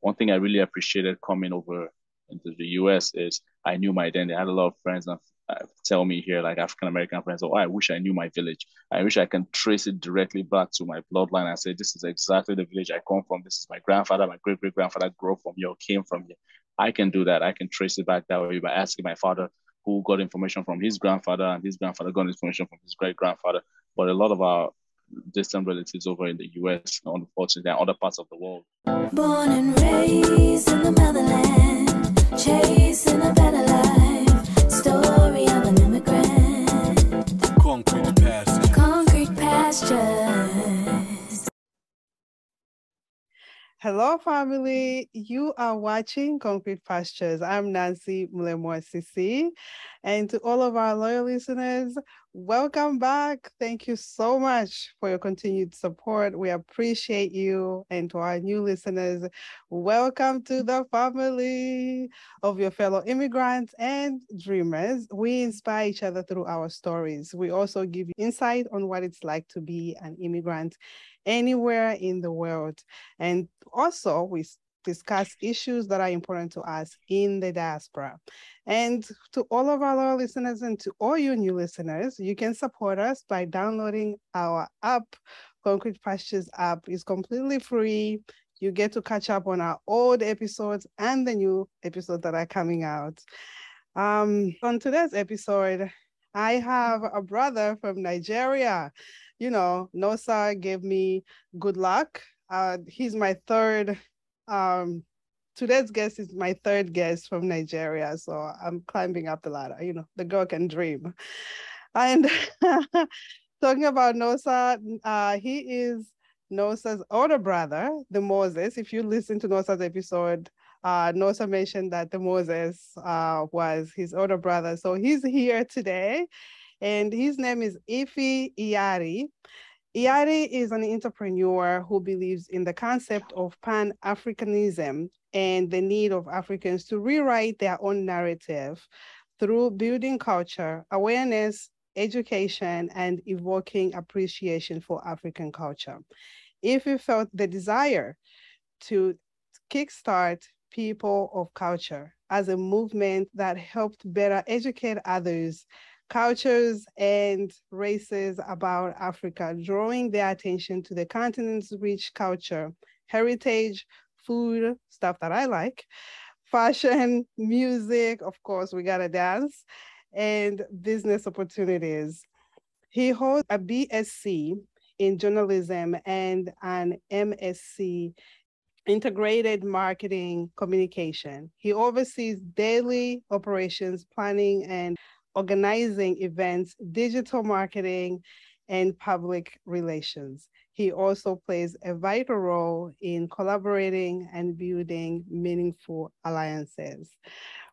one thing I really appreciated coming over into the US is I knew my identity. I had a lot of friends that tell me here, like African American friends, oh, I wish I knew my village. I wish I can trace it directly back to my bloodline and say, this is exactly the village I come from. This is my grandfather, my great great grandfather grew up from here, or came from here. I can do that. I can trace it back that way by asking my father, who got information from his grandfather, and his grandfather got information from his great grandfather. But a lot of our distant relatives over in the US, unfortunately, and other parts of the world. Born and raised in the motherland, chasing a better life. Story of an immigrant. Concrete pastures. Concrete pastures. Hello, family. You are watching Concrete Pastures. I'm Nancy Mulemwa Sisi. And to all of our loyal listeners, welcome back. Thank you so much for your continued support. We appreciate you. And to our new listeners, welcome to the family of your fellow immigrants and dreamers. We inspire each other through our stories. We also give you insight on what it's like to be an immigrant anywhere in the world. And also, we discuss issues that are important to us in the diaspora. And to all of our loyal listeners and to all you new listeners, you can support us by downloading our app. Concrete Pastures app is completely free. You get to catch up on our old episodes and the new episodes that are coming out. On today's episode, I have a brother from Nigeria. You know, Nosa gave me good luck. He's my third, today's guest is my third guest from Nigeria. So I'm climbing up the ladder. You know, the girl can dream. And talking about Nosa, he is Nosa's older brother, the Moses. If you listen to Nosa's episode, Nosa mentioned that the Moses was his older brother. So he's here today. And his name is Efe Iyare. Iyare is an entrepreneur who believes in the concept of Pan-Africanism and the need of Africans to rewrite their own narrative through building culture, awareness, education, and evoking appreciation for African culture. Efe felt the desire to kickstart People of Culture as a movement that helped better educate others, cultures, and races about Africa, drawing their attention to the continent's rich culture, heritage, food, stuff that I like, fashion, music, of course, we gotta dance, and business opportunities. He holds a BSc in journalism and an MSc integrated marketing communication. He oversees daily operations planning and organizing events, digital marketing, and public relations. He also plays a vital role in collaborating and building meaningful alliances.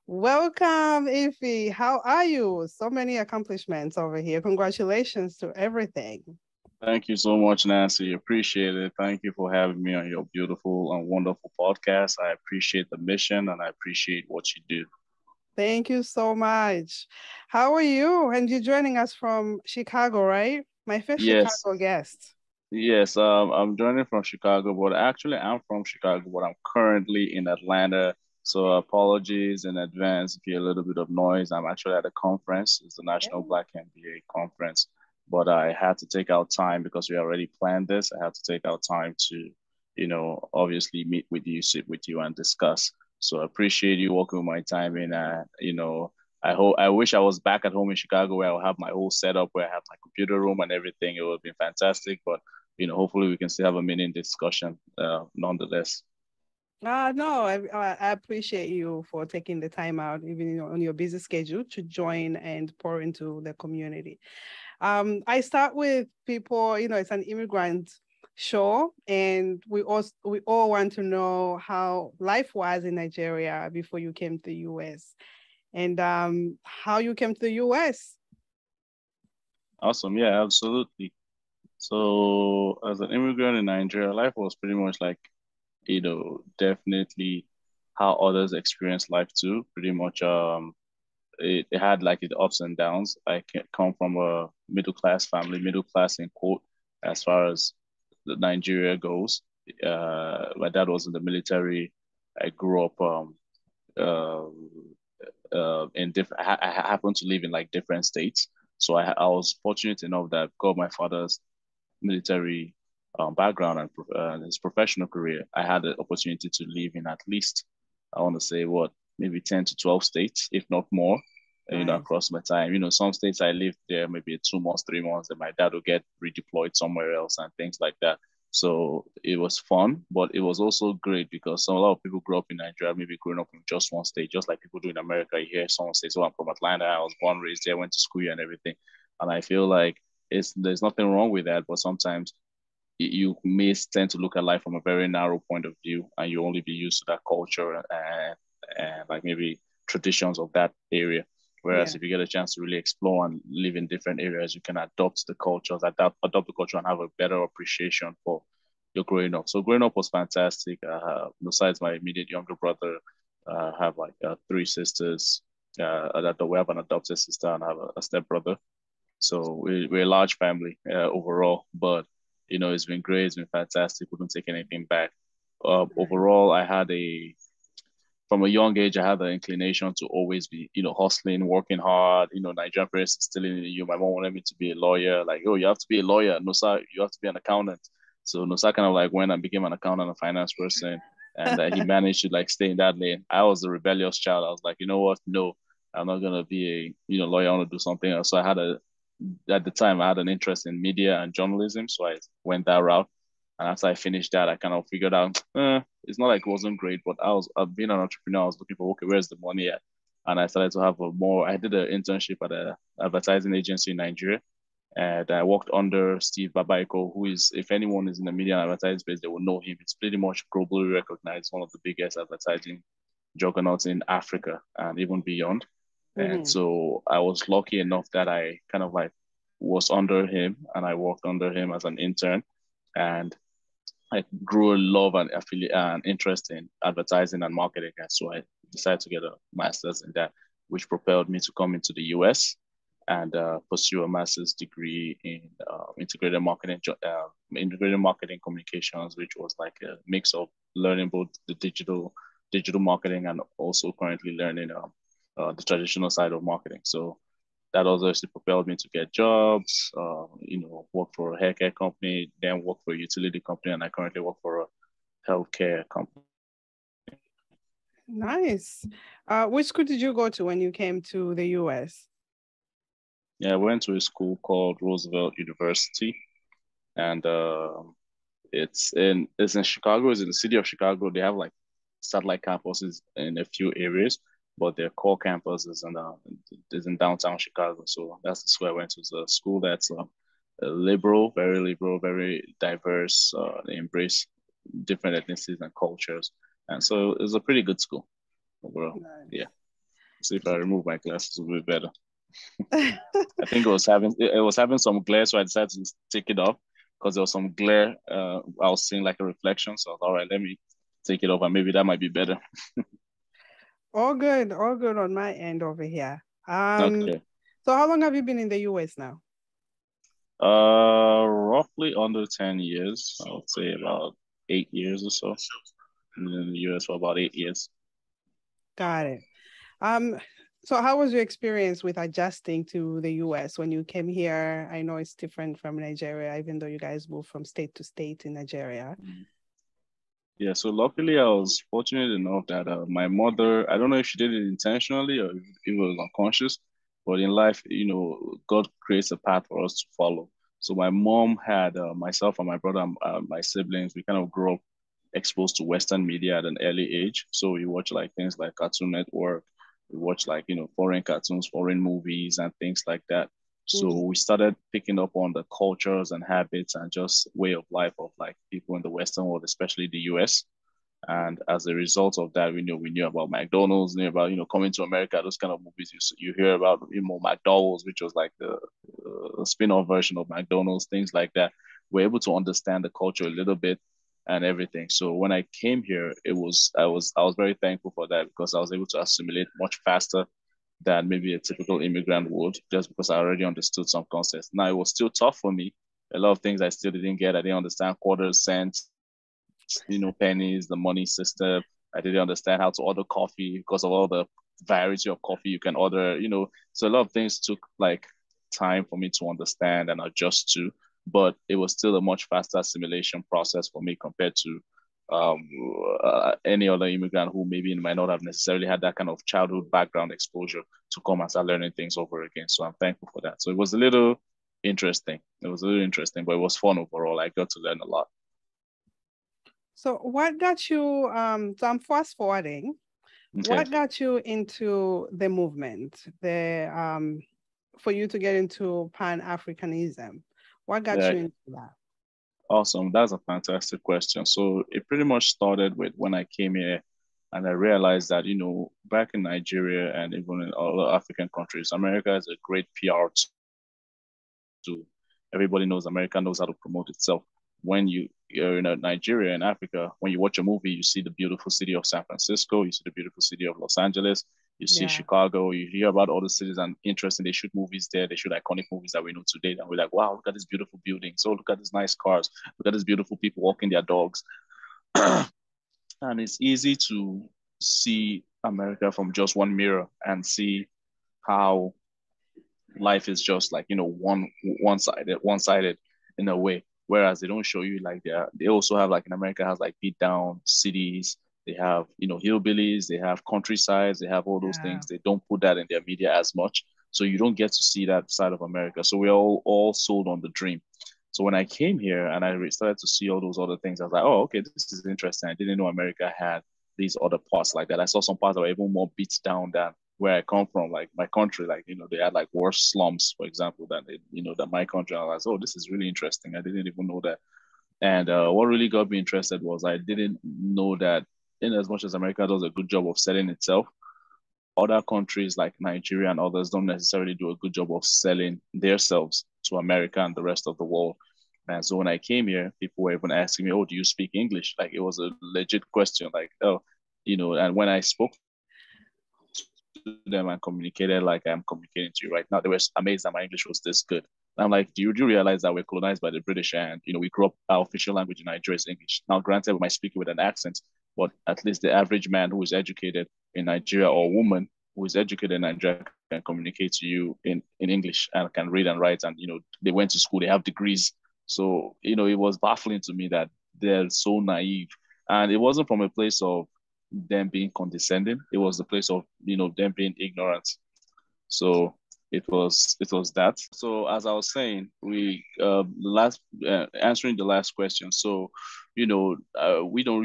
Welcome, Efe. How are you? So many accomplishments over here. Congratulations to everything. Thank you so much, Nancy. Appreciate it. Thank you for having me on your beautiful and wonderful podcast. I appreciate the mission and I appreciate what you do. Thank you so much. How are you? And you're joining us from Chicago, right? My first Yes. Chicago guest. Yes, I'm joining from Chicago, but actually I'm from Chicago, but I'm currently in Atlanta. So apologies in advance if you hear a little bit of noise. I'm actually at a conference. It's the National Black MBA Conference. But I had to take out time because we already planned this. I had to take out time to, obviously meet with you, sit with you and discuss. So I appreciate you working with my time in, I wish I was back at home in Chicago where I'll have my whole setup, where I have my computer room and everything. It would have been fantastic. But, hopefully we can still have a meeting discussion nonetheless. No, I appreciate you for taking the time out, even on your busy schedule, to join and pour into the community. I start with people, it's an immigrant show, and we all want to know how life was in Nigeria before you came to the US, and how you came to the US. Awesome. Yeah, absolutely. So as an immigrant in Nigeria, life was pretty much like, definitely how others experience life too. Pretty much, it had like its ups and downs. I come from a middle class family, middle class in quote, as far as Nigeria goes. My dad was in the military. I grew up uh, in different. I happened to live in like different states, so I was fortunate enough that God, my father's military background and his professional career, I had the opportunity to live in at least, I want to say what, maybe 10 to 12 states, if not more, Nice. across my time. Some states I lived there maybe 2 months, 3 months, and my dad would get redeployed somewhere else and things like that. So it was fun, but it was also great because a lot of people grew up in Nigeria, maybe growing up in just one state, just like people do in America. You hear someone say, "So I'm from Atlanta, I was born, raised there, went to school here and everything." And I feel like there's nothing wrong with that, but sometimes you may tend to look at life from a very narrow point of view, and you only be used to that culture and like maybe traditions of that area. Whereas Yeah. if you get a chance to really explore and live in different areas, you can adopt the cultures, adopt the culture, and have a better appreciation for your growing up. So growing up was fantastic. Besides my immediate younger brother, I have like three sisters. That we have an adopted sister and I have a step brother. So we're a large family overall, but it's been great. It's been fantastic. Wouldn't take anything back. Overall, from a young age, I had the inclination to always be, hustling, working hard. Nigerian parents instilling in you. My mom wanted me to be a lawyer. Like, oh, you have to be a lawyer. No, sir, you have to be an accountant. So no, sir, kind of like went and became an accountant, a finance person, and he managed to like stay in that lane. I was a rebellious child. I was like, you know what? No, I'm not gonna be a lawyer. I want to do something else. So at the time I had an interest in media and journalism, so I went that route. And after I finished that, I kind of figured out it's not like it wasn't great, but I've been an entrepreneur. I was looking for, okay, where's the money at? And I started to have I did an internship at an advertising agency in Nigeria. And I worked under Steve Babaiko, who is, if anyone is in the media and advertising space, they will know him. It's pretty much globally recognized, one of the biggest advertising juggernauts in Africa and even beyond. And Mm-hmm. so I was lucky enough that I kind of like was under him and I worked under him as an intern. And I grew a love and affiliate and interest in advertising and marketing. And so I decided to get a master's in that, which propelled me to come into the US and pursue a master's degree in integrated marketing communications, which was like a mix of learning both the digital marketing and also currently learning the traditional side of marketing. So that also actually propelled me to get jobs, work for a haircare company, then work for a utility company, and I currently work for a healthcare company. Nice. Which school did you go to when you came to the US? Yeah, I went to a school called Roosevelt University, and it's in Chicago. It's in the city of Chicago. They have like satellite campuses in a few areas, but their core campus is in downtown Chicago. So that's the school I went to. It's a school that's liberal, very diverse. They embrace different ethnicities and cultures, and so it's a pretty good school overall. Yeah. Nice. See if I remove my glasses, it'll be better. I think it was having some glare, so I decided to take it off because there was some glare. I was seeing like a reflection, so I was, all right, let me take it off, and maybe that might be better. All good on my end over here. Okay. So how long have you been in the US now? Roughly under 10 years. I would say about 8 years or so. And in the US for about 8 years. Got it. Um, so how was your experience with adjusting to the US when you came here? I know it's different from Nigeria, even though you guys moved from state to state in Nigeria. Yeah, so luckily I was fortunate enough that my mother, I don't know if she did it intentionally or if it was unconscious, but in life, God creates a path for us to follow. So my mom had myself and my brother, my siblings, we kind of grew up exposed to Western media at an early age. So we watch like things like Cartoon Network, we watch like, foreign cartoons, foreign movies and things like that. So Mhm. we started picking up on the cultures and habits and just way of life of like people in the Western world, especially the US. And as a result of that, we knew about McDonald's, knew about coming to America, those kind of movies you hear about, McDonald's, which was like the spin-off version of McDonald's, things like that. We're able to understand the culture a little bit and everything. So when I came here, I was very thankful for that because I was able to assimilate much faster than maybe a typical immigrant would, just because I already understood some concepts. Now it was still tough for me. A lot of things I still didn't get. I didn't understand quarters, cents, pennies, the money system, I didn't understand how to order coffee because of all the variety of coffee you can order, So a lot of things took like time for me to understand and adjust to, but it was still a much faster assimilation process for me compared to um, any other immigrant who maybe might not have necessarily had that kind of childhood background exposure to come and start learning things over again. So I'm thankful for that. So it was a little interesting. It was a little interesting, but it was fun overall. I got to learn a lot. So what got you, so I'm fast forwarding, Okay. what got you into the movement, for you to get into Pan-Africanism? What got Yeah, you into that? awesome. That's a fantastic question. So it pretty much started with when I came here and I realized that, back in Nigeria and even in other African countries, America is a great PR tool. Everybody knows America knows how to promote itself. When you're in Nigeria and Africa, when you watch a movie, you see the beautiful city of San Francisco, you see the beautiful city of Los Angeles, you see Yeah. Chicago, you hear about all the cities and interesting. They shoot movies there, they shoot iconic movies that we know today. And we're like, wow, look at this beautiful building. So look at these nice cars, look at these beautiful people walking their dogs. And it's easy to see America from just one mirror and see how life is just like one sided in a way, whereas they don't show you like they also have like in America has like beat down cities, they have hillbillies, they have countrysides, they have all those Yeah. things. They don't put that in their media as much, so you don't get to see that side of America. So we're all sold on the dream. So when I came here and I started to see all those other things, I was like, oh, okay, this is interesting. I didn't know America had these other parts like that. I saw some parts that were even more beat down than where I come from, like my country, like, they had like worse slums, for example, than my country. I was like, oh, this is really interesting. I didn't even know that. And what really got me interested was I didn't know that in as much as America does a good job of selling itself, other countries like Nigeria and others don't necessarily do a good job of selling themselves to America and the rest of the world. And so when I came here, people were even asking me, oh, do you speak English? Like it was a legit question, like, oh, and when I spoke to them and communicated like I'm communicating to you right now, they were amazed that my English was this good. And I'm like, do you realize that we're colonized by the British and we grew up, our official language in Nigeria is English. Now, granted, we might speak it with an accent, but at least the average man who is educated in Nigeria or woman who is educated in Nigeria can communicate to you in English and can read and write. And they went to school, they have degrees. So it was baffling to me that they're so naive. And it wasn't from a place of them being condescending. It was the place of them being ignorant. So it was that. So as I was saying, we last answering the last question. So we don't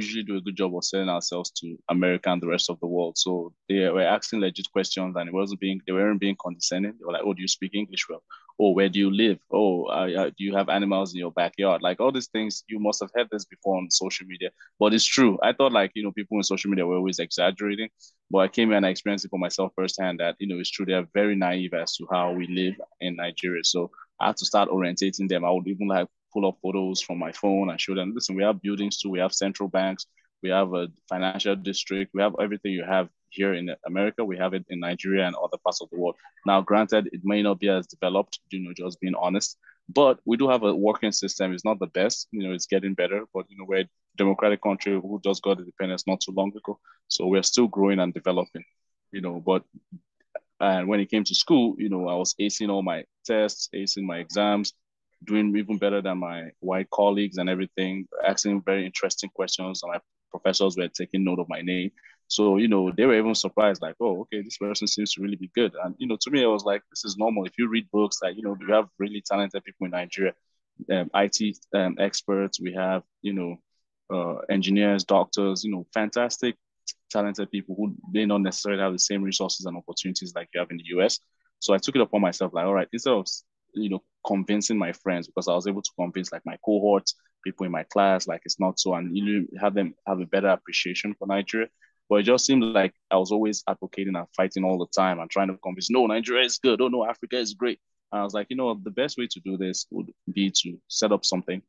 usually do a good job of selling ourselves to America and the rest of the world. So they were asking legit questions, and they weren't being condescending. They were like, "Oh, do you speak English well? Oh, where do you live? Oh, do you have animals in your backyard?" Like all these things, you must have heard this before on social media, but it's true. I thought like people in social media were always exaggerating, but I came here and I experienced it for myself firsthand that it's true. They are very naive as to how we live in Nigeria. So I had to start orientating them. I would even like pull up photos from my phone and show them, listen, we have buildings too, we have central banks, we have a financial district, we have everything you have here in America, we have it in Nigeria and other parts of the world. Now, granted, it may not be as developed, just being honest, but we do have a working system. It's not the best, it's getting better, but we're a democratic country who just got independence not too long ago. So we're still growing and developing, but and when it came to school, I was acing all my tests, acing my exams, doing even better than my white colleagues and everything, asking very interesting questions. And my professors were taking note of my name. So, they were even surprised, like, oh, okay, this person seems to really be good. And, to me, it was like, this is normal. If you read books, like, we have really talented people in Nigeria, IT experts, we have, engineers, doctors, fantastic talented people who may not necessarily have the same resources and opportunities like you have in the US. So I took it upon myself, like, all right, instead of convincing my friends, because I was able to convince like my cohorts, people in my class, like it's not so, and have them have a better appreciation for Nigeria. But it just seemed like I was always advocating and fighting all the time and trying to convince, no, Nigeria is good. Oh no, Africa is great. And I was like, the best way to do this would be to set up something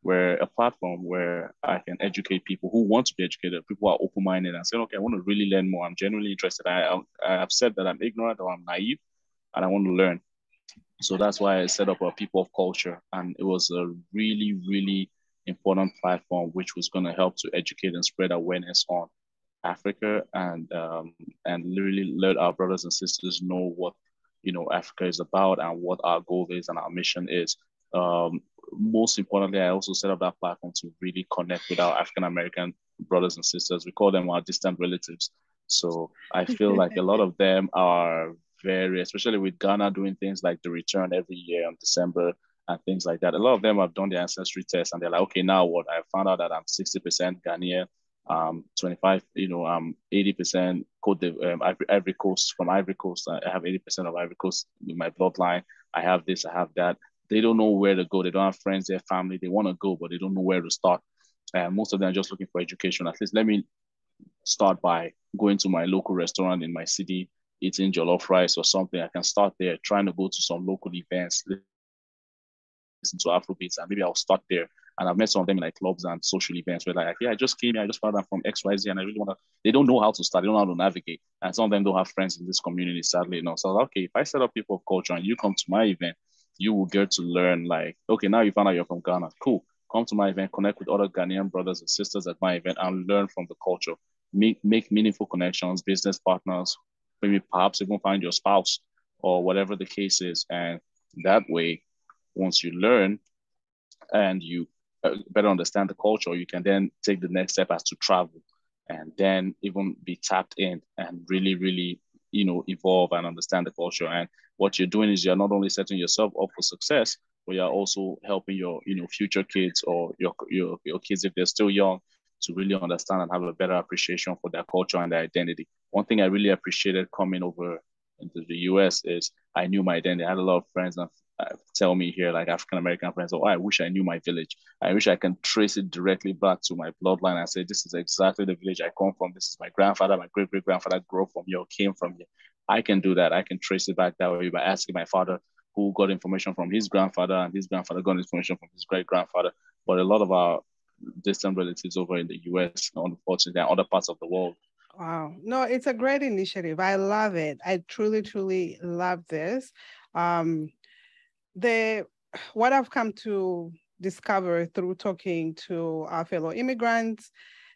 where a platform where I can educate people who want to be educated, people who are open-minded and saying, okay, I want to really learn more. I'm genuinely interested. I have said that I'm ignorant or I'm naive and I want to learn. So that's why I set up a People of Culture. And it was a really, really important platform which was going to help to educate and spread awareness on Africa and really let our brothers and sisters know what Africa is about and what our goal is and our mission is. Um, Most importantly, I also set up that platform to really connect with our African American brothers and sisters. We call them our distant relatives. So I feel like a lot of them are very, especially with Ghana doing things like the return every year in December and things like that. A lot of them have done the ancestry test and they're like, okay, now what? I found out that I'm 60% Ghanaian, 25, 80% Ivory Coast from Ivory Coast. I have 80% of Ivory Coast in my bloodline. I have this, I have that. They don't know where to go. They don't have friends, their family. They want to go, but they don't know where to start. And most of them are just looking for education. At least let me start by going to my local restaurant in my city, eating jollof rice or something. I can start there, trying to go to some local events, listen to Afrobeats, and maybe I'll start there. And I've met some of them in like clubs and social events where like, yeah, I just came here, I just found out from XYZ, and I really want to. They don't know how to start, they don't know how to navigate, and some of them don't have friends in this community, sadly enough. So I was like, okay, if I set up people of culture and you come to my event, you will get to learn like, okay, now you found out you're from Ghana, cool. Come to my event, connect with other Ghanaian brothers and sisters at my event, and learn from the culture. Make meaningful connections, business partners, maybe perhaps even find your spouse or whatever the case is, and that way, once you learn and you better understand the culture, you can then take the next step as to travel and then even be tapped in and really, really, evolve and understand the culture. And what you're doing is you're not only setting yourself up for success, but you're also helping your, future kids or your kids if they're still young to really understand and have a better appreciation for their culture and their identity. One thing I really appreciated coming over into the US is I knew my identity. I had a lot of friends and tell me here, like African American friends, oh, I wish I knew my village. I wish I can trace it directly back to my bloodline and say, this is exactly the village I come from. This is my grandfather, my great great grandfather grew up from here, or came from here. I can do that. I can trace it back that way by asking my father, who got information from his grandfather, and his grandfather got information from his great grandfather. But a lot of our distant relatives over in the US, unfortunately, and other parts of the world. Wow. No, it's a great initiative. I love it. I truly, truly love this. Um, the what I've come to discover through talking to our fellow immigrants,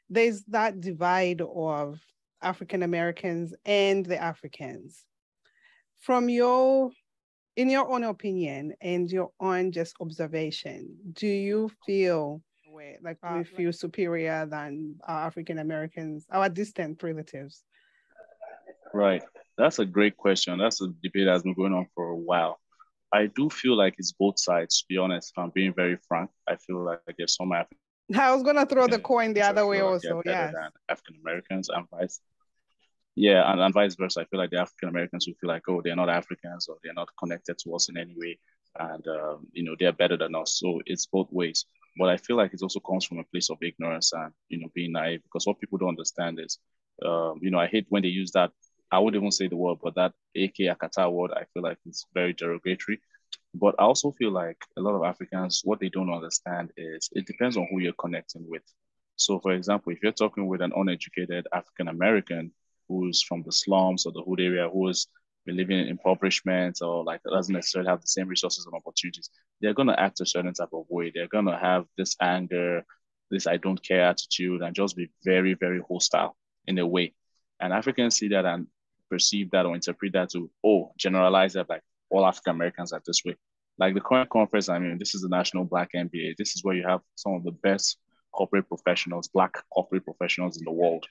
there's that divide of African Americans and the Africans. From in your own opinion and your own just observation, do you feel like we feel superior than our African Americans, our distant relatives? Right. That's a great question. That's a debate that's been going on for a while. I do feel like it's both sides, to be honest. If I'm being very frank, I feel like there's some Africans I feel I like was gonna they're throw the better than coin the other way African also. Americans Yes. and and vice versa. I feel like the African Americans who feel like, oh, they're not Africans or they're not connected to us in any way, and they're better than us. So it's both ways. But I feel like it also comes from a place of ignorance and being naive because what people don't understand is, I hate when they use that. I would even say the word, but that AK Akata word, I feel like it's very derogatory. But I also feel like a lot of Africans, what they don't understand is it depends on who you're connecting with. So, for example, if you're talking with an uneducated African American who's from the slums or the hood area, who's been living in impoverishment or like doesn't necessarily have the same resources and opportunities, they're going to act a certain type of way. They're going to have this anger, this I don't care attitude, and just be very, very hostile in a way. And Africans see that and perceive that or interpret that to, oh, generalize that like all African Americans are this way. Like the current conference, I mean, this is the National Black MBA. This is where you have some of the best corporate professionals, Black corporate professionals in the world.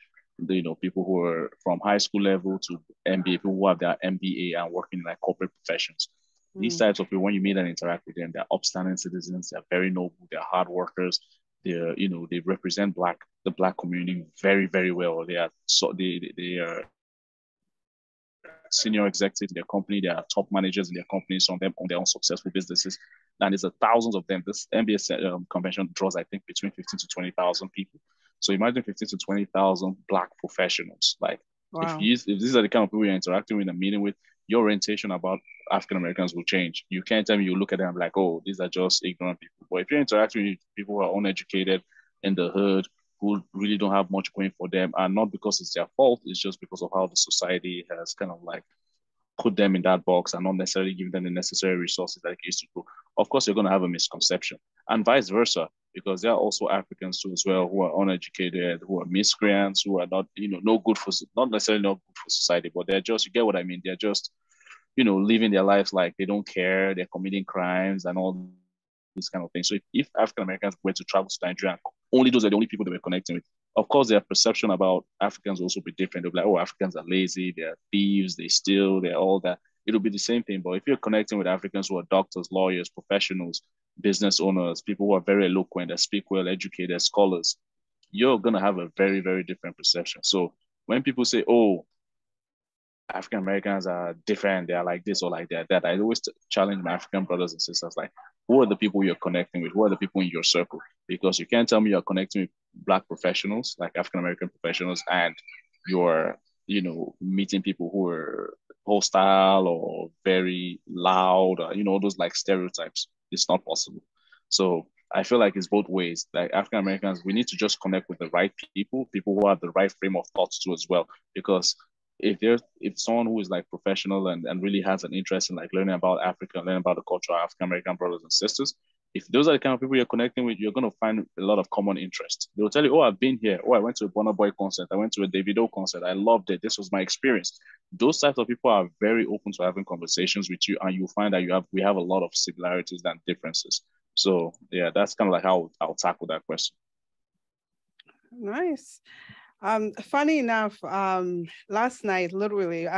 People who are from high school level to MBA, people who have their MBA and working in like corporate professions. These types of people, when you meet and interact with them, they're upstanding citizens, they're very noble, they're hard workers, they represent the black community very, very well. They are senior executives in their company, they are top managers in their company, some of them own their own successful businesses. And there's thousands of them. This MBA convention draws, I think, between 15 to 20,000 people. So imagine 15 to 20,000 black professionals. Like Wow. if these are the kind of people you're interacting with and meeting with, your orientation about African Americans will change. You can't tell me you look at them like, oh, these are just ignorant people. But if you're interacting with people who are uneducated in the hood, who really don't have much going for them, and not because it's their fault, it's just because of how the society has kind of like put them in that box and not necessarily give them the necessary resources that it used to do. Of course, you're going to have a misconception, and vice versa. because there are also Africans too as well who are uneducated, who are miscreants, who are not, no good for, not necessarily not good for society, but they're just, you get what I mean? They're just, living their lives like they don't care, they're committing crimes and all this kind of thing. So if African Americans were to travel to Nigeria, only those are the only people they were connecting with. Of course, their perception about Africans will also be different. They'll be like, oh, Africans are lazy, they're thieves, they steal, they're all that. It'll be the same thing. But if you're connecting with Africans who are doctors, lawyers, professionals, business owners, people who are very eloquent, that speak well, educated, scholars, you're going to have a very, very different perception. So when people say, oh, African Americans are different, they are like this or like that, I always challenge my African brothers and sisters, like, who are the people you're connecting with? Who are the people in your circle? Because you can't tell me you're connecting with Black professionals, like African American professionals, and you're, meeting people who are hostile or very loud, or, those like stereotypes. It's not possible. So I feel like it's both ways. Like African Americans, we need to just connect with the right people who have the right frame of thoughts too as well. Because if someone who is like professional and really has an interest in like learning about Africa, learning about the culture of African American brothers and sisters, if those are the kind of people you're connecting with, you're going to find a lot of common interest. They'll tell you, oh, I've been here. Oh, I went to a Burna Boy concert. I went to a Davido concert. I loved it. This was my experience. Those types of people are very open to having conversations with you, and you'll find that we have a lot of similarities than differences. So yeah, that's kind of like how I'll tackle that question. Nice. Funny enough, last night, literally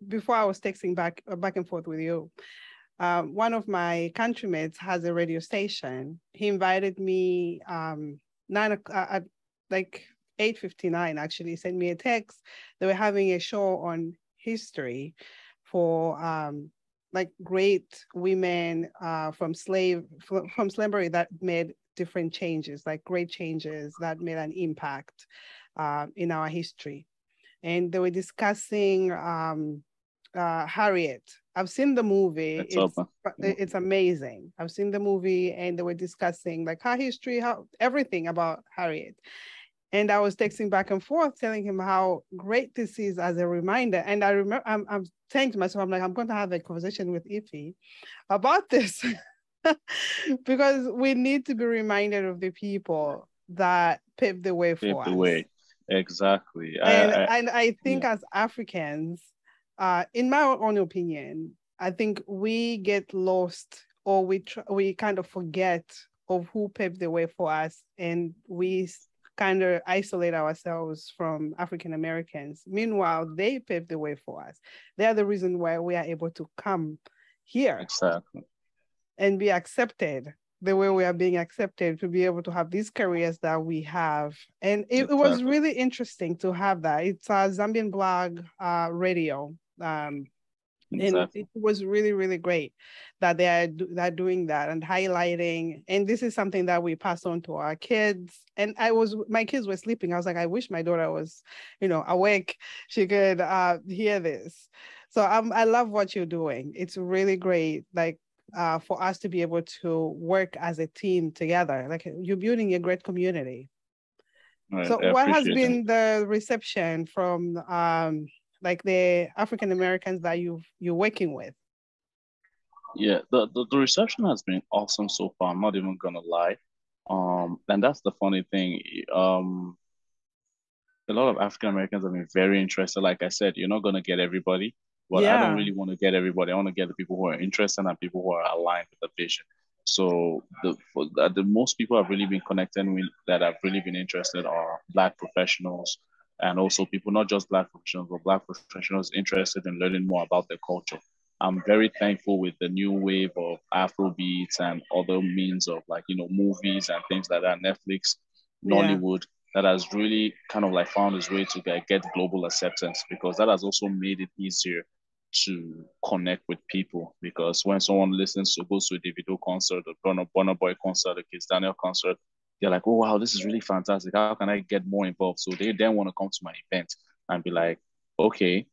before I was texting back and forth with you, one of my countrymates has a radio station. He invited me at like 8:59, actually, sent me a text. They were having a show on history for like great women from slavery that made different changes, like great changes that made an impact in our history. And they were discussing Harriet. I've seen the movie. It's amazing. I've seen the movie, and they were discussing like her history, everything about Harriet. And I was texting back and forth, telling him how great this is as a reminder. And I remember, I'm saying to myself, I'm like, I'm going to have a conversation with Efe about this. Because we need to be reminded of the people that paved the way for us. Exactly. And I think as Africans, in my own opinion, I think we get lost, or we kind of forget of who paved the way for us, and we kind of isolate ourselves from African Americans. Meanwhile, they paved the way for us. They are the reason why we are able to come here. Exactly. And be accepted the way we are being accepted, to be able to have these careers that we have. And it was really interesting to have that. It's a Zambian blog radio. And it was really, really great that they're doing that and highlighting. And this is something that we pass on to our kids. And my kids were sleeping. I was like, I wish my daughter was, awake. She could hear this. So I love what you're doing. It's really great. Like, for us to be able to work as a team together. Like, you're building a great community. So what has been the reception from like the African Americans that you're working with? Yeah, the reception has been awesome so far. I'm not even gonna lie. And that's the funny thing. A lot of African Americans have been very interested. Like I said, you're not gonna get everybody, but I don't really want to get everybody. I want to get the people who are interested and people who are aligned with the vision. So the most people I've really been connecting with that have really been interested are Black professionals, and also people, not just Black professionals, but Black professionals interested in learning more about their culture. I'm very thankful with the new wave of Afrobeats and other means of like, movies and things like that, Netflix, Nollywood, that has really kind of like found its way to get global acceptance, because that has also made it easier to connect with people. Because when someone goes to a Davido concert, a Burna Boy concert, a Kiss Daniel concert, they're like, oh wow, this is really fantastic. How can I get more involved? So they then want to come to my event and be like, okay,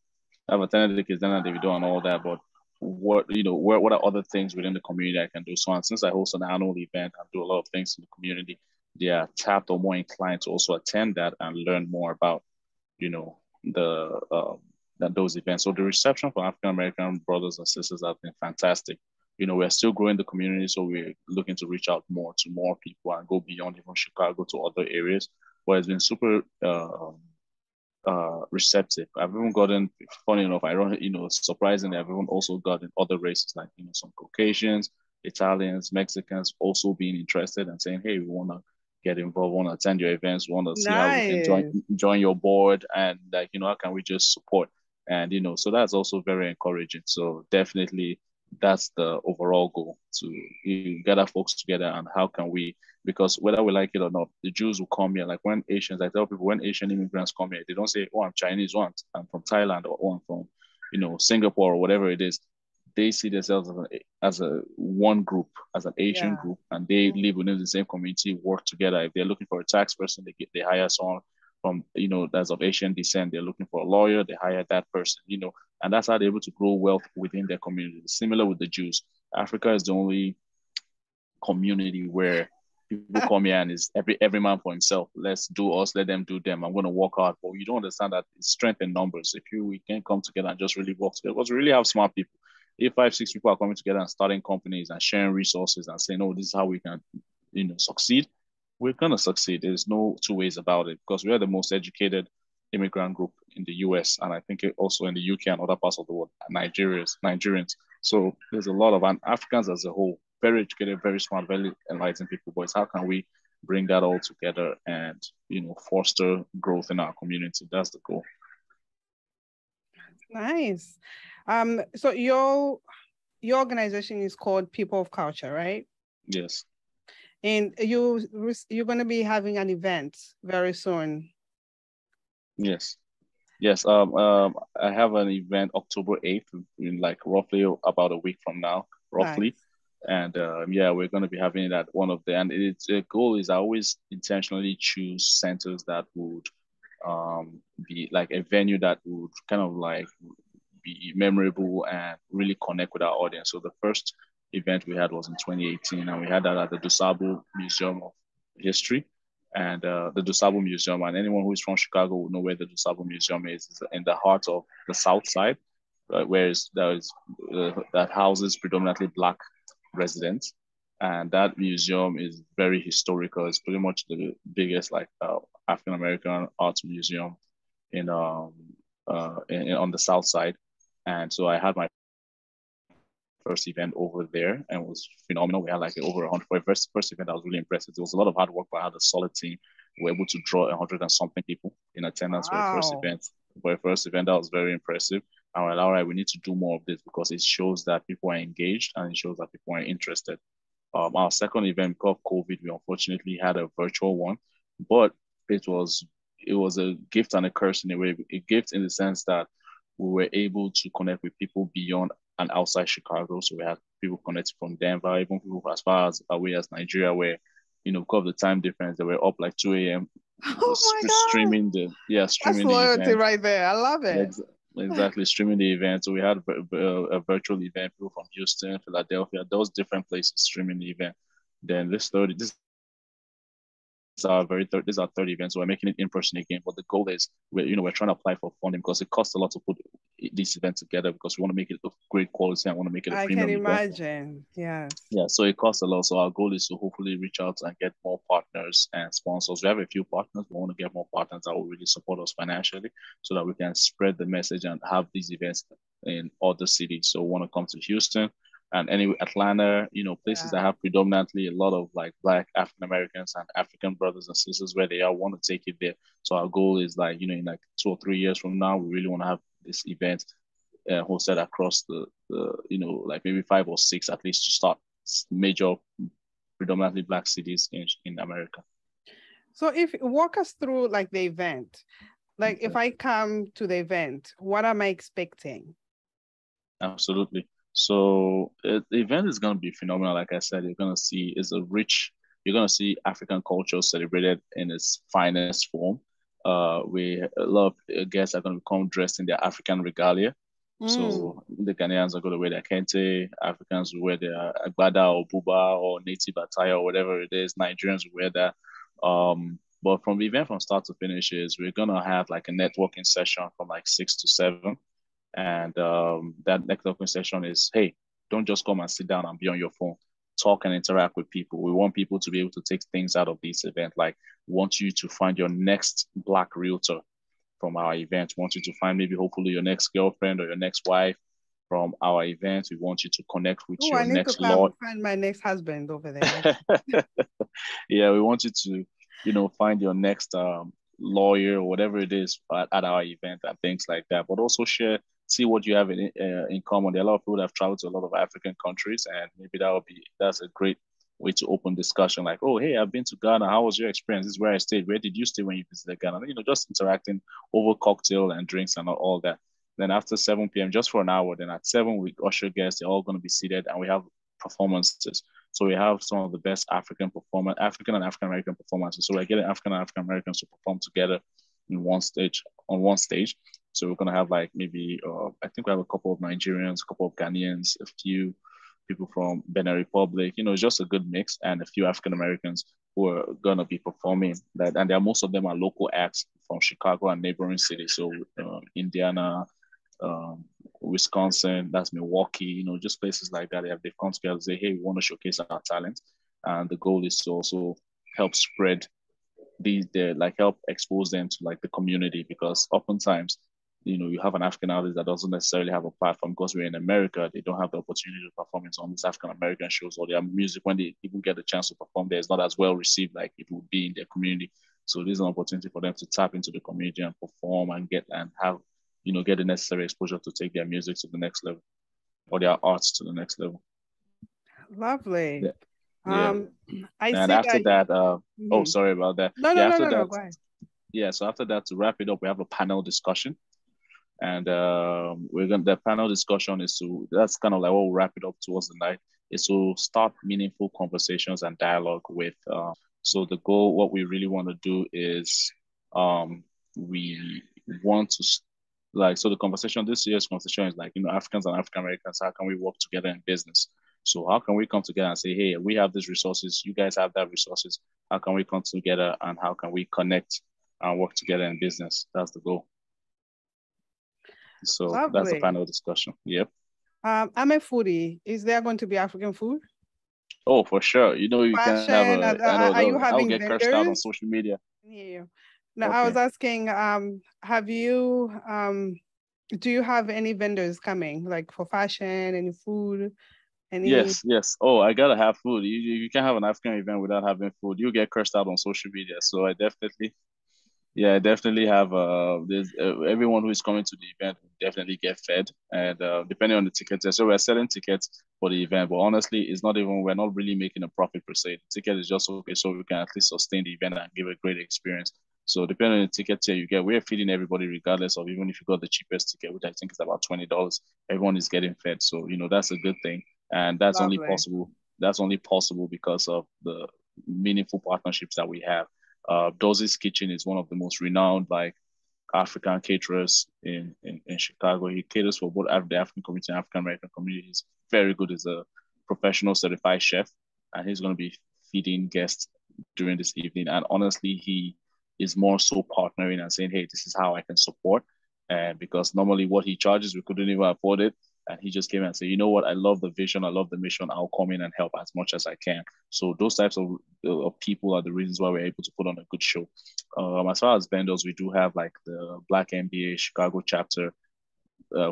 I've attended the Kiss Daniel, Davido and all that, but what are other things within the community I can do? So, and since I host an annual event and do a lot of things in the community, they are tapped or more inclined to also attend that and learn more about, those events. So the reception for African American brothers and sisters has been fantastic. we're still growing the community, so we're looking to reach out more to more people and go beyond even Chicago to other areas. But it's been super receptive. I've even gotten, funny enough, surprisingly, I've even also gotten other races like some Caucasians, Italians, Mexicans also being interested and saying, "Hey, we want to get involved, want to attend your events, want to see how we can Nice. join your board, and like how can we just support?" And so that's also very encouraging. So definitely that's the overall goal, to gather folks together, and how can we, because whether we like it or not, the Jews will come here. Like when Asians, I tell people, when Asian immigrants come here, they don't say, "Oh, I'm Chinese," or "I'm from Thailand," or "Oh, I'm from, Singapore," or whatever it is. They see themselves as a one group, as an Asian Yeah. group, and they live within the same community, work together. If they're looking for a tax person, they hire someone from, that's of Asian descent. They're looking for a lawyer, they hire that person, and that's how they're able to grow wealth within their community. Similar with the Jews. Africa is the only community where people come here and it's every man for himself. Let's do us, let them do them. I'm going to work hard, but you don't understand that it's strength in numbers. If we can come together and just really work together, because we really have smart people. If 5, 6 people are coming together and starting companies and sharing resources and saying, "Oh, this is how we can, succeed," we're gonna succeed. There's no two ways about it, because we are the most educated immigrant group in the US, and I think also in the UK and other parts of the world, Nigerians. So there's a lot of, and Africans as a whole, very educated, very smart, very enlightened people. But it's how can we bring that all together and foster growth in our community? That's the goal. Nice. So your organization is called People of Culture, right? Yes. And you're going to be having an event very soon. Yes. Yes. I have an event October 8th, in like roughly about a week from now, roughly. Nice. And yeah, we're going to be having it at one of the, and it's a goal is I always intentionally choose centers that would be like a venue that would kind of like be memorable and really connect with our audience. So the first event we had was in 2018, and we had that at the Dusabo Museum of History. And the Dusabo Museum, and anyone who is from Chicago will know where the Dusabo Museum is. It's in the heart of the South Side, where that houses predominantly Black residents. And that museum is very historical. It's pretty much the biggest like African American arts museum in on the South Side. And so I had my first event over there, and it was phenomenal. We had like over 100 for the first event. I was really impressed. It was a lot of hard work, but I had a solid team. We were able to draw 100 and something people in attendance for the first Wow. event. For the first event, that was very impressive. And we're like, all right, we need to do more of this, because it shows that people are engaged and it shows that people are interested. Our second event, because of COVID, we unfortunately had a virtual one, but it was a gift and a curse in a way. A gift in the sense that we were able to connect with people beyond and outside Chicago. So we had people connected from Denver, even people as far as away as Nigeria, where, because of the time difference, they were up like 2 a.m. Oh my God. That's streaming the loyalty event. right there. I love it. Exactly, streaming the event. So we had a virtual event, people from Houston, Philadelphia, those different places streaming the event. Then this is our third event, so we're making it in person again. But the goal is we're trying to apply for funding, because it costs a lot to put this event together, because we want to make it of great quality and want to make it a I can premium event. imagine. Yes. Yeah, so it costs a lot. So our goal is to hopefully reach out and get more partners and sponsors. We have a few partners. We want to get more partners that will really support us financially, so that we can spread the message and have these events in other cities. So we want to come to Houston and anyway, Atlanta, places that Yeah. have predominantly a lot of like Black African Americans and African brothers and sisters where they are, want to take it there. So our goal is like, in like 2 or 3 years from now, we really want to have this event hosted across the like maybe 5 or 6 at least, to start major, predominantly Black cities in America. So if walk us through like the event, like Okay. if I come to the event, what am I expecting? Absolutely. So the event is going to be phenomenal. Like I said, you're going to see African culture celebrated in its finest form. We a lot of guests are going to come dressed in their African regalia. Mm. So the Ghanaians are going to wear their kente, Africans will wear their agbada or buba or native attire or whatever it is. Nigerians will wear that. But from the event from start to finish is we're gonna have like a networking session from like 6 to 7, and that networking session is, hey, don't just come and sit down and be on your phone. Talk and interact with people. We want people to be able to take things out of this event. Like, we want you to find your next Black realtor from our event. We want you to find maybe hopefully your next girlfriend or your next wife from our event. We want you to connect with Oh, your I need to next come lord. find my next husband over there. Yeah, we want you to, find your next lawyer or whatever it is at our event and things like that. But also share, see what you have in common. There are a lot of people that have traveled to a lot of African countries, and maybe that's a great way to open discussion. Like, oh, hey, I've been to Ghana. How was your experience? This is where I stayed. Where did you stay when you visited Ghana? Just interacting over cocktail and drinks and all that. Then after 7 p.m., just for an hour, then at 7, we usher guests. They're all going to be seated, and we have performances. So we have some of the best African and African American performances. So we're getting African and African Americans to perform together on one stage. So we're gonna have like maybe I think we have a couple of Nigerians, a couple of Ghanaians, a few people from Benin Republic. It's just a good mix, and a few African Americans who are gonna be performing that, and most of them are local acts from Chicago and neighboring cities. So Indiana, um, Wisconsin, that's Milwaukee, just places like that. They've come together and say, hey, we want to showcase our talent. And the goal is to also help spread help expose them to like the community, because oftentimes, you have an African artist that doesn't necessarily have a platform because we're in America. They don't have the opportunity to perform in some of these African American shows, or their music, when they even get a chance to perform there, is not as well received like it would be in their community. So this is an opportunity for them to tap into the community and perform and get the necessary exposure to take their music to the next level, or their arts to the next level. Lovely. Yeah. Yeah. I And see after that, mm-hmm. Sorry about that. No, after that, go ahead. Yeah, so after that, to wrap it up, we have a panel discussion. And the panel discussion that's kind of like what we'll wrap it up towards the night, is to start meaningful conversations and dialogue with. So the goal, what we really want to do is we want to so the conversation, this year's conversation is like, Africans and African Americans, how can we work together in business? So how can we come together and say, hey, we have these resources, you guys have that resources. How can we come together, and how can we connect and work together in business? That's the goal. So Lovely. That's the panel discussion. Yep. I'm a foodie. Is there going to be African food? Oh, for sure. You Fashion, can have are you I'll having get vendors? cursed out on social media. Yeah. Now, okay. I was asking, have you, do you have any vendors coming, like for fashion, any food? Yes. Oh, I gotta have food. You can't have an African event without having food. You get cursed out on social media. So I definitely have there's everyone who is coming to the event will definitely get fed, and depending on the tickets. So we're selling tickets for the event, but honestly, we're not really making a profit per se. The ticket is just okay, so we can at least sustain the event and give a great experience. So depending on the ticket tier you get, we're feeding everybody regardless of, even if you got the cheapest ticket, which I think is about $20, everyone is getting fed. So that's a good thing, and that's Lovely. only possible. That's only possible because of the meaningful partnerships that we have. Dozie's Kitchen is one of the most renowned African caterers in Chicago. He caters for both the African community and African American community. He's very good as a professional certified chef, and he's going to be feeding guests during this evening. And honestly, he is more so partnering and saying, hey, this is how I can support. And because normally what he charges, we couldn't even afford it. And he just came and said, you know what, I love the vision, I love the mission, I'll come in and help as much as I can. So those types of people are the reasons why we're able to put on a good show. As far as vendors, we do have like the Black MBA Chicago chapter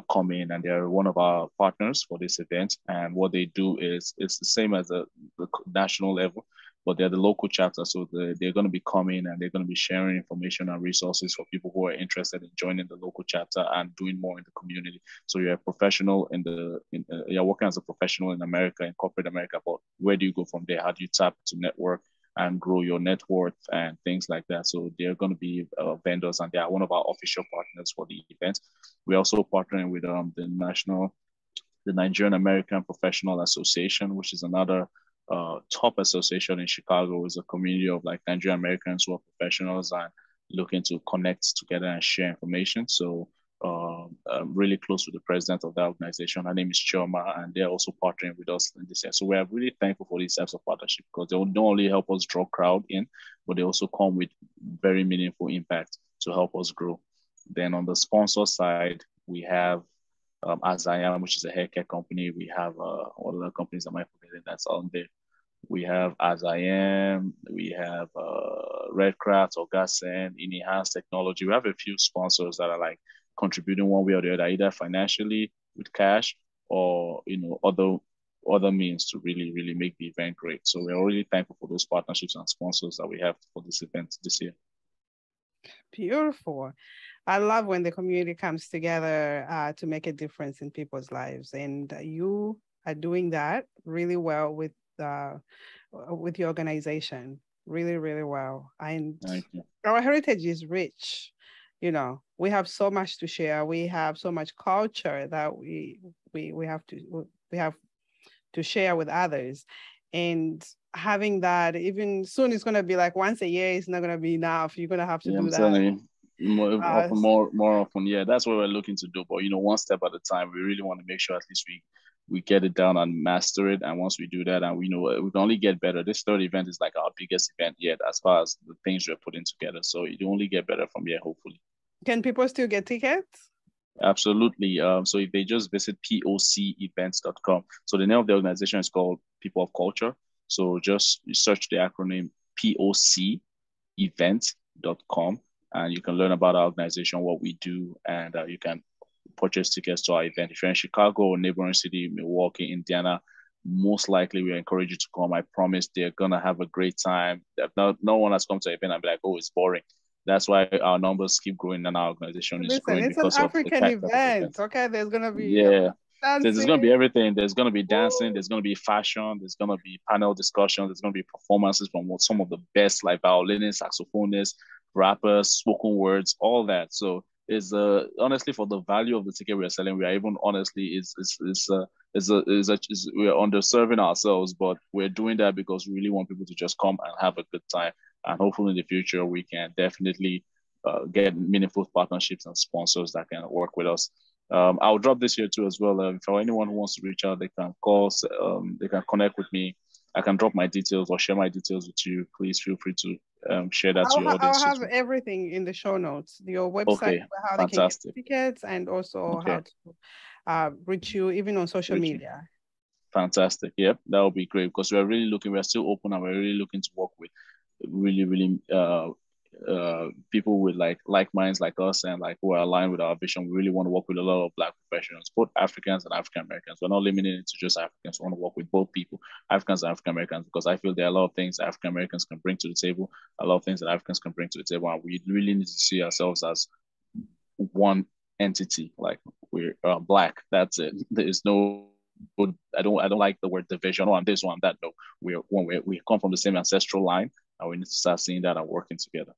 come in, and they're one of our partners for this event. And what they do is it's the same as the national level, but they're the local chapter. So they're going to be coming, and they're going to be sharing information and resources for people who are interested in joining the local chapter and doing more in the community. So you're a professional you're working as a professional in America, in corporate America, but where do you go from there? How do you tap to network and grow your net worth and things like that? So they're going to be vendors, and they are one of our official partners for the event. We're also partnering with the Nigerian American Professional Association, which is another top association in Chicago. Is a community of like Nigerian Americans who are professionals and looking to connect together and share information. So I'm really close to the president of that organization. Her name is Chioma, and they're also partnering with us in this year. So we are really thankful for these types of partnership, because they not only help us draw crowd in, but they also come with very meaningful impact to help us grow. Then on the sponsor side, we have As I Am, which is a hair care company. We have all the companies that might forget that's on there. We have As I Am, we have Red Craft, Orgasen, in Enhanced Technology. We have a few sponsors that are like contributing one way or the other, either financially with cash or other means to really, really make the event great. So we're really thankful for those partnerships and sponsors that we have for this event this year. Beautiful. I love when the community comes together to make a difference in people's lives, and you are doing that really well with your organization. Really, really well. And our heritage is rich. You know, we have so much to share. We have so much culture that we have to share with others. And having that, even soon, it's going to be like once a year. It's not going to be enough. You're going to have to do that. More often. Yeah, that's what we're looking to do. But one step at a time. We really want to make sure at least we get it down and master it. And once we do that, and we know we can only get better. This third event is like our biggest event yet, as far as the things we're putting together. So it only get better from here, hopefully. Can people still get tickets? Absolutely. So if they just visit pocevents.com. So the name of the organization is called People of Culture. So just search the acronym pocevents.com, and you can learn about our organization, what we do, and you can purchase tickets to our event. If you're in Chicago or neighboring city, Milwaukee, Indiana, most likely we encourage you to come. I promise they're gonna have a great time. No one has come to an event and be like, oh, it's boring. That's why our numbers keep growing and our organization is growing. It's an African event. Okay, there's gonna be dancing. There's gonna be everything. There's gonna be dancing. There's gonna be fashion. There's gonna be panel discussions. There's gonna be performances from some of the best, like violinists, saxophonists, rappers, spoken words, all that. So is honestly, for the value of the ticket we're selling, we are even honestly we're underserving ourselves, but we're doing that because we really want people to just come and have a good time. And hopefully in the future, we can definitely get meaningful partnerships and sponsors that can work with us. I'll drop this here too as well. For anyone who wants to reach out, they can call, they can connect with me. I can drop my details or share my details with you. Please feel free to share that to your audience. I'll have everything in the show notes. Your website, how they can get tickets, and also how to reach you, even on social media. Fantastic. Yep, that would be great because we're still open and we're really looking to work with really people with like minds like us and like who are aligned with our vision. We really want to work with a lot of Black professionals, both Africans and African Americans. We're not limiting it to just Africans. We want to work with both people, Africans and African Americans, because I feel there are a lot of things African Americans can bring to the table, a lot of things that Africans can bring to the table, and we really need to see ourselves as one entity. Like we're Black. That's it. There is no. I don't like the word division. Oh, I'm this one, that. No, we come from the same ancestral line. And we need to start seeing that and working together.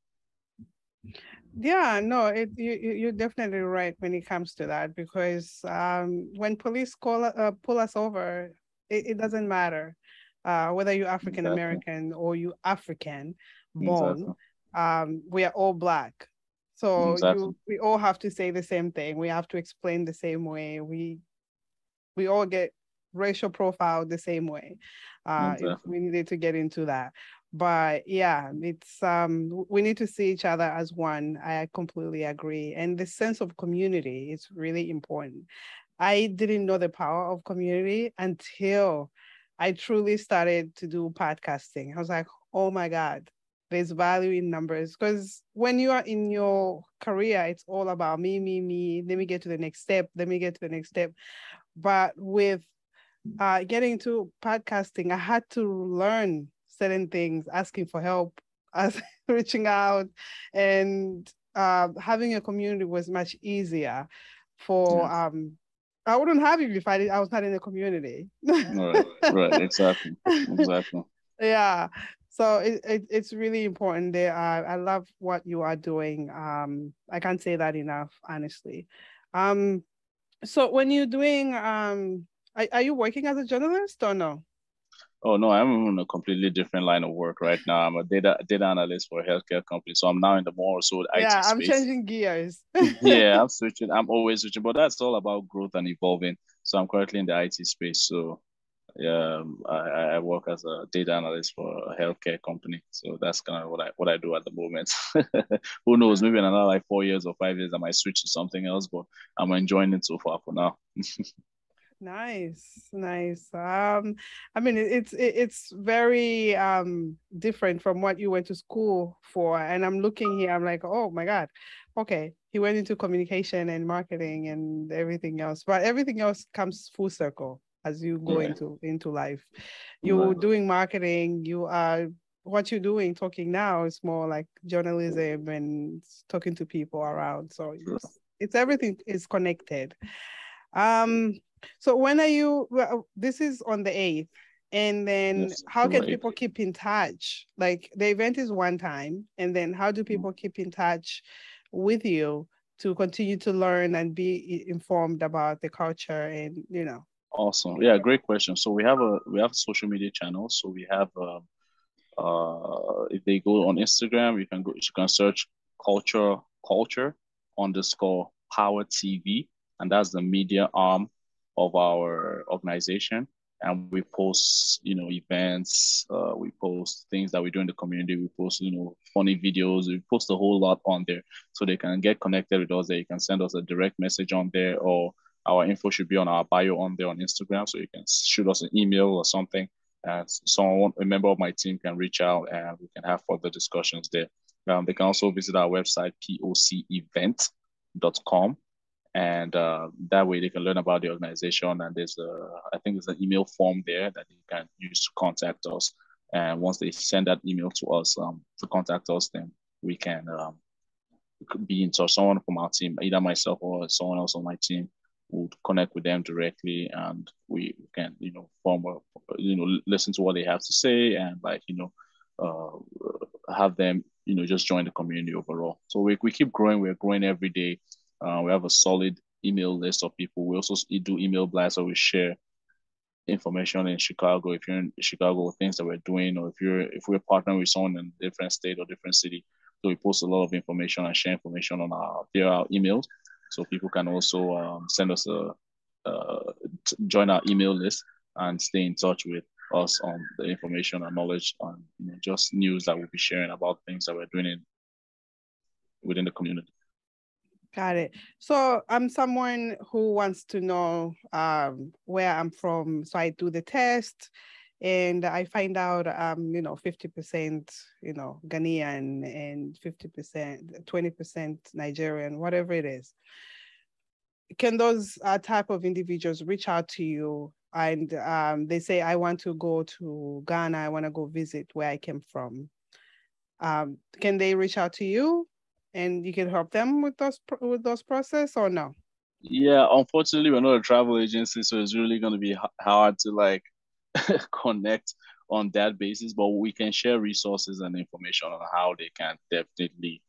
Yeah, no, you're definitely right when it comes to that, because when police pull us over, it doesn't matter whether you're African American or you African born. We are all Black, so we all have to say the same thing. We have to explain the same way. We all get racial profile the same way. If we needed to get into that. But yeah, it's we need to see each other as one. I completely agree. And the sense of community is really important. I didn't know the power of community until I truly started to do podcasting. I was like, oh my God, there's value in numbers. Because when you are in your career, it's all about me, me, me. Let me get to the next step. Let me get to the next step. But with getting to podcasting, I had to learn certain things, asking for help, reaching out, and having a community was much easier. I wouldn't have it if I was not in a community. Right, exactly. Yeah, so it's really important there. I love what you are doing. I can't say that enough, honestly. So when you're doing, are you working as a journalist or no? Oh no, I'm in a completely different line of work right now. I'm a data analyst for a healthcare company, so I'm now in the more so IT space. I'm changing gears. Yeah, I'm switching. I'm always switching, but that's all about growth and evolving. So I'm currently in the IT space. So I work as a data analyst for a healthcare company. So that's kind of what I do at the moment. Who knows? Maybe in another like 4 years or 5 years, I might switch to something else. But I'm enjoying it so far for now. Nice, nice. I mean, it's very different from what you went to school for. And I'm looking here, I'm like, oh my God, okay. He went into communication and marketing and everything else, but everything else comes full circle as you go Right. into life. You're Right. doing marketing, you are what you're doing, talking now is more like journalism and talking to people around. So True. it's everything is connected. Um, so when are you, well, this is on the 8th, and then Yes. how can Right. people keep in touch? Like the event is one time, and then how do people keep in touch with you to continue to learn and be informed about the culture and, Awesome. Yeah, great question. So we have social media channels. So we have if they go on Instagram, you can search culture underscore power TV, and that's the media arm of our organization. And we post, events, we post things that we do in the community, we post, funny videos, we post a whole lot on there. So they can get connected with us there. You can send us a direct message on there, or our info should be on our bio on there on Instagram. So you can shoot us an email or something, and someone, a member of my team, can reach out and we can have further discussions there. They can also visit our website, pocevent.com, and that way they can learn about the organization. And I think there's an email form there that they can use to contact us. And once they send that email to us to contact us, then we can be in touch. Someone from our team, either myself or someone else on my team, would connect with them directly, and we can, form a, listen to what they have to say, and like, have them, just join the community overall. So we keep growing. We're growing every day. We have a solid email list of people. We also do email blasts, so we share information in Chicago. If you're in Chicago, things that we're doing, or if we're partnering with someone in a different state or different city, so we post a lot of information and share information on via our emails. So people can also send us join our email list and stay in touch with us on the information and knowledge on, just news that we'll be sharing about things that we're doing within the community. Got it. So I'm someone who wants to know where I'm from. So I do the test and I find out 50%, Ghanaian and 50%, 20% Nigerian, whatever it is. Can those type of individuals reach out to you and they say, I want to go to Ghana, I want to go visit where I came from? Can they reach out to you and you can help them with those process, or no? Yeah, unfortunately, we're not a travel agency, so it's really going to be hard to like connect on that basis. But we can share resources and information on how they can definitely,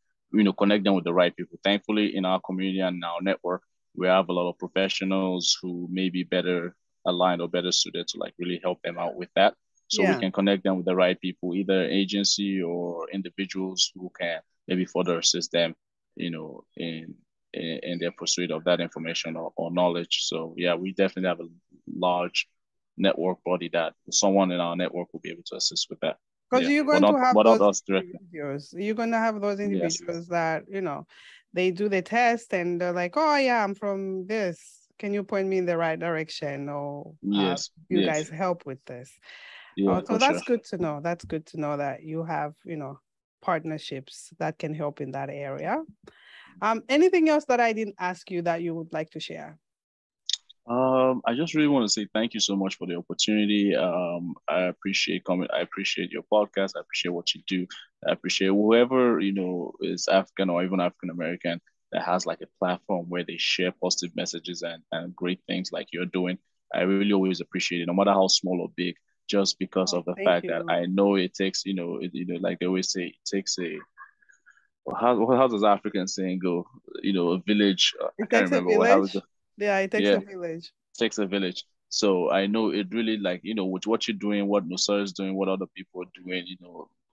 connect them with the right people. Thankfully, in our community and our network, we have a lot of professionals who may be better aligned or better suited to like really help them out with that. So we can connect them with the right people, either agency or individuals who can maybe further assist them, in their pursuit of that information or knowledge. So yeah, we definitely have a large network body that someone in our network will be able to assist with that. Because Yeah, you're but going to have not those us directly. individuals. You're going to have those Yes, individuals that, they do the test and they're like, oh yeah, I'm from this. Can you point me in the right direction? Or yes, you yes, guys help with this? yeah, So for sure. that's good to know. That's good to know that you have, partnerships that can help in that area. Anything else that I didn't ask you that you would like to share? I just really want to say thank you so much for the opportunity. I appreciate coming. I appreciate your podcast. I appreciate what you do. I appreciate whoever, is African or even African American that has like a platform where they share positive messages and great things like you're doing. I really always appreciate it, no matter how small or big, just because Oh, of the thank fact that you. I know it takes, like they always say, it takes a, well, how does African saying go? A village. I It can't takes a remember how it village. goes. Yeah, it takes a Yeah, village. takes a village. So I know it really, like, with what you're doing, what Nusa is doing, what other people are doing,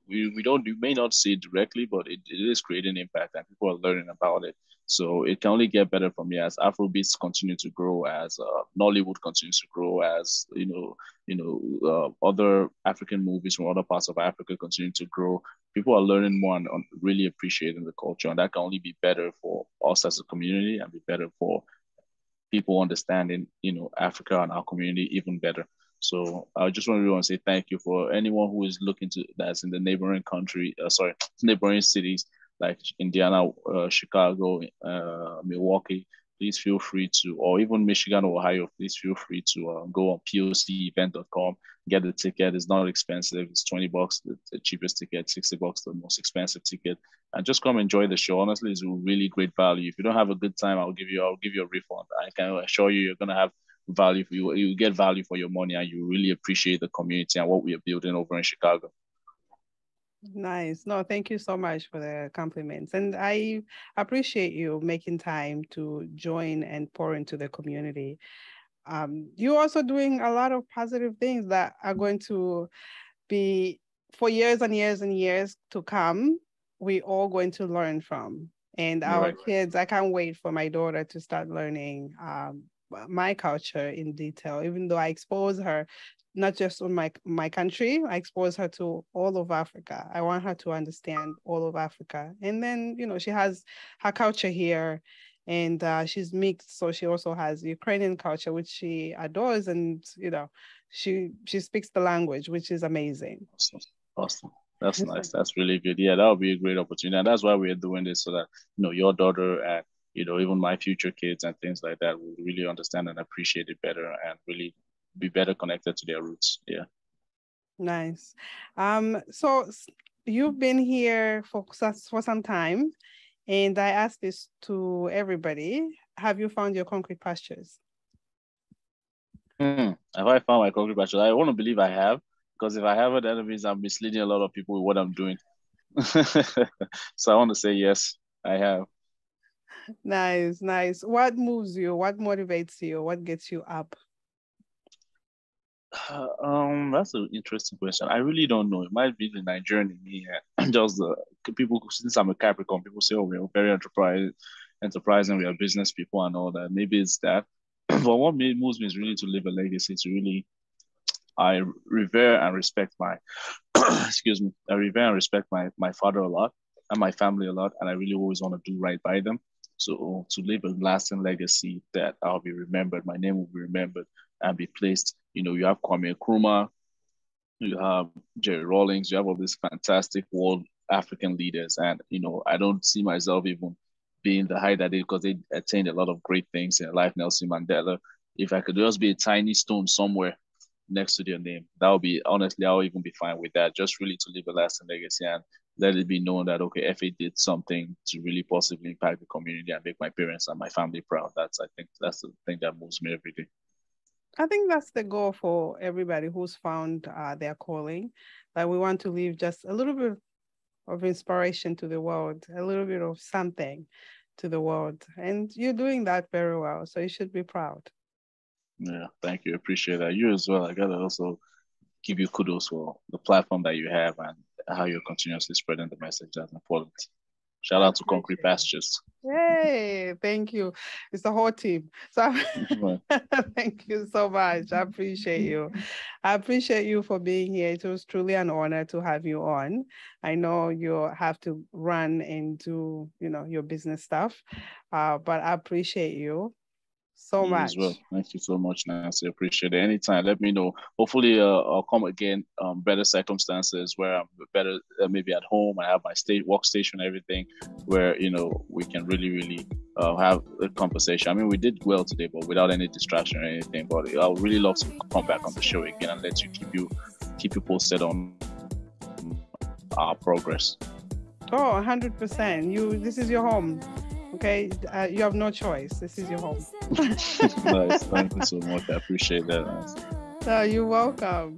we may not see it directly, but it is creating impact and people are learning about it. So it can only get better from here as Afrobeats continue to grow, as Nollywood continues to grow, as other African movies from other parts of Africa continue to grow. People are learning more and really appreciating the culture, and that can only be better for us as a community and be better for people understanding, Africa and our community even better. So I just want to say thank you for anyone who is looking to that's in the neighboring neighboring cities like Indiana, Chicago, Milwaukee. Please feel free to, or even Michigan or Ohio, please feel free to go on POCevent.com, get the ticket. It's not expensive. It's $20, the cheapest ticket, $60, the most expensive ticket, and just come enjoy the show. Honestly, it's a really great value. If you don't have a good time, I'll give you a refund. I can assure you, you're gonna have value for you. You get value for your money, and you really appreciate the community and what we are building over in Chicago. Nice. No, thank you so much for the compliments. And I appreciate you making time to join and pour into the community. You're also doing a lot of positive things that are going to be for years and years and years to come. We all going to learn from. And our kids, I can't wait for my daughter to start learning my culture in detail, even though I expose her not just on my country, I expose her to all of Africa. I want her to understand all of Africa. And then, she has her culture here and she's mixed. So she also has Ukrainian culture, which she adores. And, she speaks the language, which is amazing. Awesome. That's nice. That's really good. Yeah, that would be a great opportunity. And that's why we're doing this, so that, your daughter and, even my future kids and things like that will really understand and appreciate it better and really be better connected to their roots. Yeah. Nice. So you've been here for some time, and I ask this to everybody. Have you found your concrete pastures? Have I found my concrete pastures? I want to believe I have, because if I haven't, that means I'm misleading a lot of people with what I'm doing. So I want to say yes, I have. Nice, nice. What moves you? What motivates you? What gets you up? That's an interesting question. I really don't know. It might be the Nigerian in me. Just the people, since I'm a Capricorn, people say, oh, we're very enterprising, we are business people and all that. Maybe it's that. But what moves me is really to leave a legacy, to really, I revere and respect my, excuse me, I revere and respect my father a lot and my family a lot. And I really always want to do right by them. So to leave a lasting legacy that I'll be remembered, my name will be remembered and be placed. You have Kwame Nkrumah, you have Jerry Rawlings, you have all these fantastic world African leaders. And, I don't see myself even being the height that they, because they attained a lot of great things in life. Nelson Mandela. If I could just be a tiny stone somewhere next to their name, that would be, honestly, I'll even be fine with that. Just really to leave a lasting legacy and let it be known that, okay, Efe did something to really positively impact the community and make my parents and my family proud. I think that's the thing that moves me every day. I think that's the goal for everybody who's found their calling. That we want to leave just a little bit of inspiration to the world, a little bit of something to the world. And you're doing that very well. So you should be proud. Yeah, thank you. Appreciate that. You as well. I got to also give you kudos for the platform that you have and how you're continuously spreading the message. That's important. Shout out to Concrete Pastures. Hey, thank you. It's the whole team. So thank you so much. I appreciate you. I appreciate you for being here. It was truly an honor to have you on. I know you have to run and do, your business stuff, but I appreciate you so much. As well. Thank you so much, Nancy. Appreciate it. Anytime, let me know. Hopefully, I'll come again. Better circumstances where I'm better, maybe at home. I have my workstation, everything, where we can really, really have a conversation. I mean, we did well today, but without any distraction or anything. But I would really love to come back on the show again and let you keep you posted on our progress. Oh, 100%. This is your home. Okay, you have no choice. This is your home. Nice. Thank you so much. I appreciate that. You're welcome.